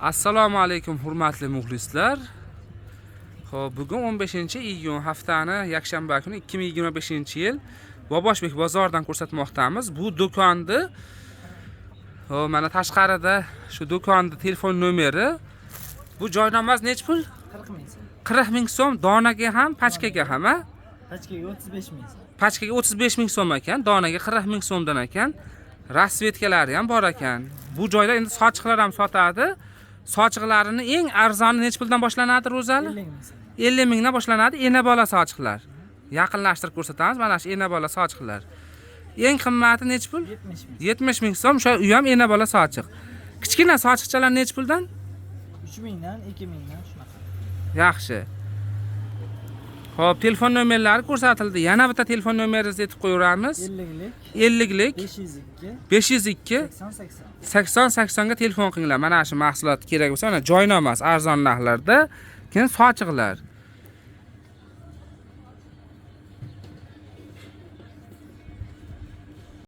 Assalomu alaykum hurmatli muxlislar. Xo'p, bugun 15-iyun haftani yakshanba kuni 2025-yil Boboshbek bozoridan ko'rsatmoqdamiz. Bu do'konni mana tashqarida shu do'konni telefon nomeri. Bu joynomaz nech pul? 40 ming so'm. 40 ming so'm donaga ham, pachkaga ham, ha? Pachkaga 35 ming so'm. Pachkaga 35 ming so'm ekan, donaga 40 ming so'mdan ekan. Rasvetkalari ham bor ekan. Bu joyda endi sochiqlar ham sotadi. Sochiqlarini eng arzoni nech puldan boshlanadi, Ro'zali? 50 ming so'm. 50 mingdan boshlanadi ena bola sochiqlar. Yaqinlashtirib ko'rsatamiz. Mana shu ena bola sochiqlar. Eng qimmati nech pul? 70 ming. 70 ming so'm. Shu u ham ena bola sochiq. Kichkina sochiqchalar nech puldan? 3 mingdan, 2 mingdan shunaqa. Yaxshi. Xo'p, telefon nomerlari ko'rsatildi. Yana bitta telefon nomeringizni aytib qo'yamiz. 50lik 502 502 80 80 ga telefon qilinglar. Mana shu mahsulot kerak bo'lsa, mana joynomaz arzon narxlarda, keyin sochiqlar.